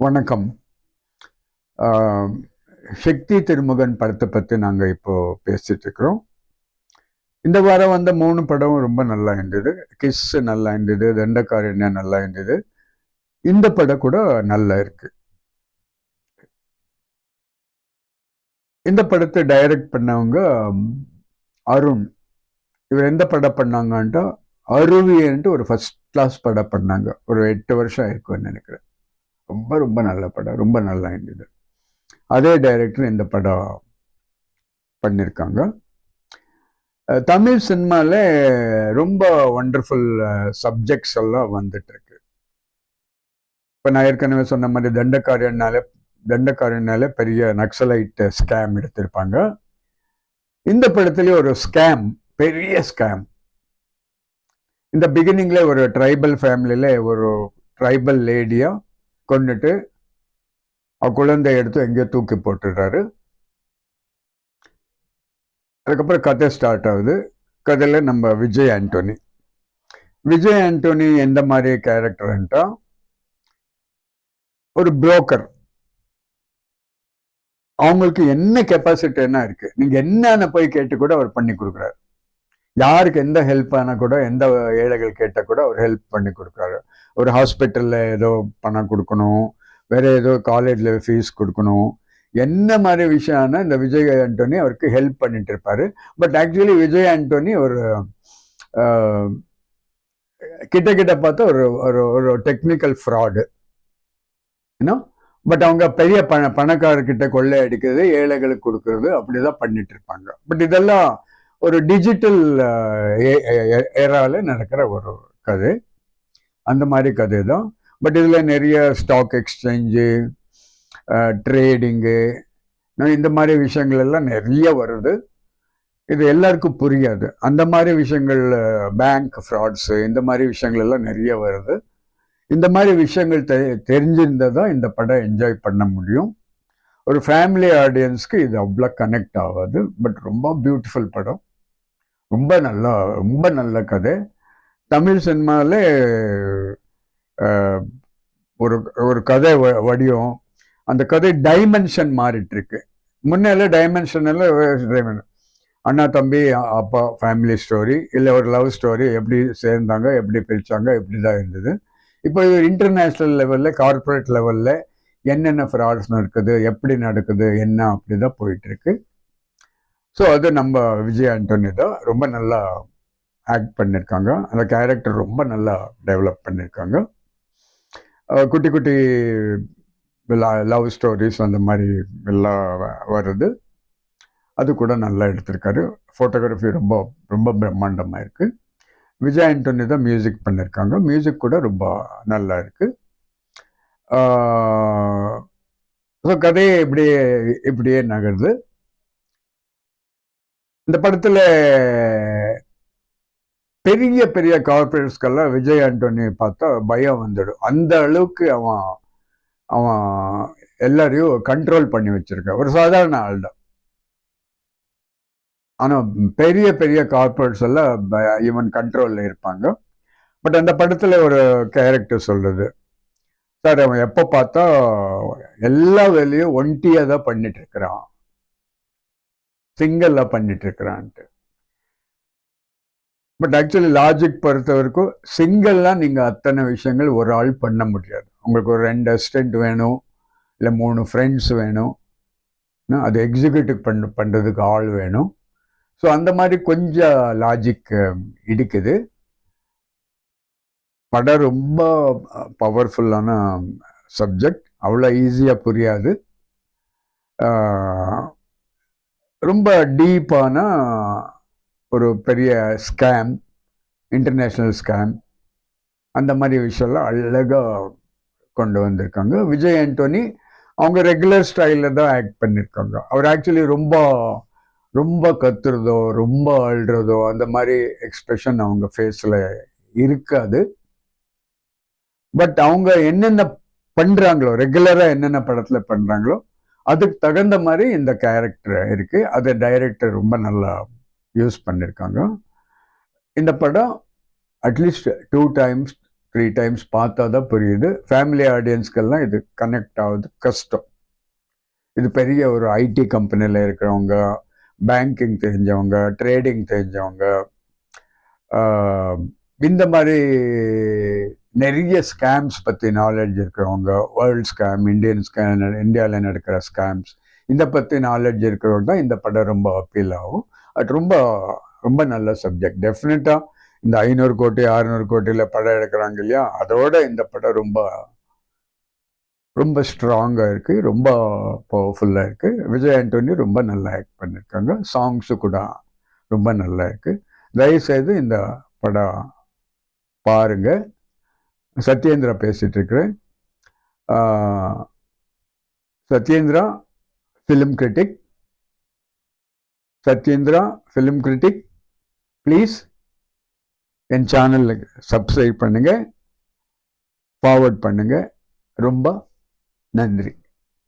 வணக்கம். சக்தி திருமுகன் படத்தை பற்றி நாங்கள் இப்போ பேசிட்டு இருக்கிறோம். இந்த வாரம் வந்த 3 படம் ரொம்ப நல்லா இருந்தது. கிஸ் நல்லா இருந்தது, தண்டகாரண்யா நல்லா இருந்தது. இந்த படம் கூட நல்லா இருக்கு. இந்த படத்தை டைரக்ட் பண்ணவங்க அருண். இவர் எந்த படம் பண்ணாங்கன்ட்டா அருவின்ட்டு ஒரு ஃபர்ஸ்ட் கிளாஸ் படம் பண்ணாங்க. ஒரு 8 வருஷம் இருக்குன்னு நினைக்கிறேன். ரொம்ப ரொம்ப நல்ல படம், ரொம்ப நல்லா இருந்தது. அதே டைரக்டர் இந்த படம் பண்ணியிருக்காங்க. தமிழ் சினிமாவில் ரொம்ப ஒண்டர்ஃபுல் சப்ஜெக்ட்ஸ் எல்லாம் வந்துட்டு இருக்கு. இப்போ நான் ஏற்கனவே சொன்ன மாதிரி தண்டக்காரனால பெரிய நக்சலைட் ஸ்கேம் எடுத்திருப்பாங்க. இந்த படத்துலேயே ஒரு ஸ்கேம், பெரிய ஸ்கேம். இந்த பிகினிங்ல ஒரு ட்ரைபல் ஃபேமிலியில ஒரு ட்ரைபல் லேடியா கொண்டுட்டு குழந்தைய எடுத்து எங்கேயோ தூக்கி போட்டுடுறாரு. அதுக்கப்புறம் கதை ஸ்டார்ட் ஆகுது. கதையில் நம்ம விஜய் ஆண்டோனி எந்த மாதிரி கேரக்டர்ன்ட்டா ஒரு புரோக்கர். அவங்களுக்கு என்ன கெப்பாசிட்டி என்ன இருக்கு, நீங்க என்னன்னு போய் கேட்டு கூட அவர் பண்ணி கொடுக்குறாரு. யாருக்கு எந்த ஹெல்ப் ஆனா கூட, எந்த ஏழைகள் கேட்டால் கூட அவர் ஹெல்ப் பண்ணி கொடுக்குறாரு. ஒரு ஹாஸ்பிட்டல்ல ஏதோ பணம் கொடுக்கணும், வேற ஏதோ காலேஜ்ல ஃபீஸ் கொடுக்கணும், என்ன மாதிரி விஷயம் இந்த விஜய் ஆண்டோனி அவருக்கு ஹெல்ப் பண்ணிட்டு இருப்பாரு. பட் ஆக்சுவலி விஜய் ஆண்டோனி ஒரு கிட்ட பார்த்தா ஒரு ஒரு டெக்னிக்கல் ஃப்ராடு. பட் அவங்க பெரிய பணக்காரர்கிட்ட கொள்ளை அடிக்கிறது, ஏழைகளுக்கு கொடுக்கறது, அப்படிதான் பண்ணிட்டு இருப்பாங்க. பட் இதெல்லாம் ஒரு டிஜிட்டல் ஏரால நடக்கிற ஒரு கதை. அந்த மாதிரி கதை தான். பட் இதில் நிறைய ஸ்டாக் எக்ஸ்சேஞ்சு, ட்ரேடிங்கு, இந்த மாதிரி விஷயங்கள் எல்லாம் நிறைய வருது. இது எல்லாருக்கும் புரியாது. அந்த மாதிரி விஷயங்கள், பேங்க் ஃப்ராட்ஸு, இந்த மாதிரி விஷயங்கள் எல்லாம் நிறைய வருது. இந்த மாதிரி விஷயங்கள் தெரிஞ்சிருந்தால் தான் இந்த படம் என்ஜாய் பண்ண முடியும். ஒரு ஃபேமிலி ஆடியன்ஸ்க்கு இது அவ்வளோ கனெக்ட் ஆகாது. பட் ரொம்ப பியூட்டிஃபுல் படம், ரொம்ப நல்ல கதை. தமிழ் சினிமாவில் ஒரு ஒரு கதை வடிவம், அந்த கதை டைமென்ஷன் மாறிட்டு இருக்கு. முன்னால டைமென்ஷன் எல்லாம் அண்ணா தம்பி அப்பா ஃபேமிலி ஸ்டோரி, இல்லை ஒரு லவ் ஸ்டோரி, எப்படி சேர்ந்தாங்க, எப்படி பிரித்தாங்க, இப்படி தான் இருந்தது. இப்போ இது இன்டர்நேஷ்னல் லெவலில், கார்பரேட் லெவலில் என்னென்ன ஃப்ராட்ஸ் நடக்குது, எப்படி நடக்குது, என்ன, அப்படி தான் போயிட்டுருக்கு. ஸோ அது நம்ம விஜய் ஆண்டோனி தான் ரொம்ப நல்லா ஆக்ட் பண்ணியிருக்காங்க. அந்த கேரக்டர் ரொம்ப நல்லா டெவலப் பண்ணியிருக்காங்க. குட்டி குட்டி லவ் ஸ்டோரிஸ் அந்த மாதிரி எல்லாம் வருது. அது கூட நல்லா எடுத்திருக்காரு. ஃபோட்டோகிராஃபி ரொம்ப ரொம்ப பிரம்மாண்டமாக இருக்குது. விஜய் ஆண்டோனி தான் மியூசிக் பண்ணியிருக்காங்க. மியூசிக் கூட ரொம்ப நல்லா இருக்கு. ஸோ கதையை இப்படியே நகருது. இந்த படத்தில் பெரிய பெரிய கார்பரேட்ஸ்கெல்லாம் விஜய் ஆண்டோனி பார்த்தா பயம் வந்துடும். அந்த அளவுக்கு அவன் எல்லாரையும் கண்ட்ரோல் பண்ணி வச்சிருக்கான். ஒரு சாதாரண ஆள் தான். ஆனால் பெரிய பெரிய கார்பரேட்ஸ் எல்லாம் இவன் கண்ட்ரோலில் இருப்பாங்க. பட் அந்த படத்தில் ஒரு கேரக்டர் சொல்றது, சார் அவன் எப்போ பார்த்தா எல்லா வேலையும் ஒண்டியாக தான் பண்ணிட்டு இருக்கிறான், சிங்கிளாக பண்ணிட்டு இருக்கிறான்ட்டு. பட் ஆக்சுவலி லாஜிக் பொறுத்த வரைக்கும் சிங்கிள்லாம் நீங்கள் அத்தனை விஷயங்கள் ஒரு ஆள் பண்ண முடியாது. உங்களுக்கு ஒரு 2 அசிஸ்டன்ட் வேணும், இல்லை 3 ஃப்ரெண்ட்ஸ் வேணும், அது எக்ஸிக்யூட்டிவ் பண்ணுறதுக்கு ஆள் வேணும். ஸோ அந்த மாதிரி கொஞ்சம் லாஜிக் இடிக்குது. படம் ரொம்ப பவர்ஃபுல்லான சப்ஜெக்ட், அவ்வளோ ஈஸியாக புரியாது. ரொம்ப டீப்பான ஒரு பெரிய ஸ்கேம், இன்டர்நேஷ்னல் ஸ்கேம், அந்த மாதிரி விஷயம்லாம் அழகாக கொண்டு வந்திருக்காங்க. விஜய் ஆண்டோனி அவங்க ரெகுலர் ஸ்டைலில் தான் ஆக்ட் பண்ணியிருக்காங்க. அவர் ஆக்சுவலி ரொம்ப கத்துறதோ, ரொம்ப அழுறதோ, அந்த மாதிரி எக்ஸ்பிரஷன் அவங்க ஃபேஸில் இருக்காது. பட் அவங்க என்னென்ன பண்ணுறாங்களோ, ரெகுலராக என்னென்ன படத்தில் பண்ணுறாங்களோ அதுக்கு தகுந்த மாதிரி இந்த கேரக்டர் இருக்குது. அதை டைரக்டர் ரொம்ப நல்லா யூஸ் பண்ணியிருக்காங்க. இந்த படம் அட்லீஸ்ட் 2 times 3 டைம்ஸ் பார்த்தா தான் புரியுது. ஃபேமிலி ஆடியன்ஸ்க்கெல்லாம் இது கனெக்ட் ஆகுது கஷ்டம். இது பெரிய ஒரு ஐடி கம்பெனியில் இருக்கிறவங்க, பேங்கிங் தெரிஞ்சவங்க, ட்ரேடிங் தெரிஞ்சவங்க, இந்த மாதிரி நிறைய ஸ்கேம்ஸ் பற்றி நாலேஜ் இருக்கிறவங்க, வேர்ல்ட் ஸ்கேம், இந்தியன் ஸ்கேம், இந்தியாவில் நடக்கிற ஸ்கேம்ஸ், இதை பற்றி நாலேஜ் இருக்கிறவங்க தான் இந்த படம் ரொம்ப அப்பீல் ஆகும். அது ரொம்ப ரொம்ப நல்ல சப்ஜெக்ட். டெஃபினட்டாக இந்த 500 கோடி 600 கோடியில் படம் எடுக்கிறாங்க இல்லையா, அதோட இந்த படம் ரொம்ப ரொம்ப ஸ்ட்ராங்காக இருக்குது, ரொம்ப பவர்ஃபுல்லாக இருக்குது. விஜய் ஆண்டனி ரொம்ப நல்லா ஆக்ட் பண்ணியிருக்காங்க. சாங்ஸு கூட ரொம்ப நல்லா இருக்குது. தயவுசெய்து இந்த படம் பாருங்க. சத்யேந்திரா பேசிட்டு இருக்கிறேன். Satyendra film critic. Satyendra film critic, please என் சேனலுக்கு சப்ஸ்கிரைப் பண்ணுங்க, ஃபார்வர்ட் பண்ணுங்க. ரொம்ப நன்றி.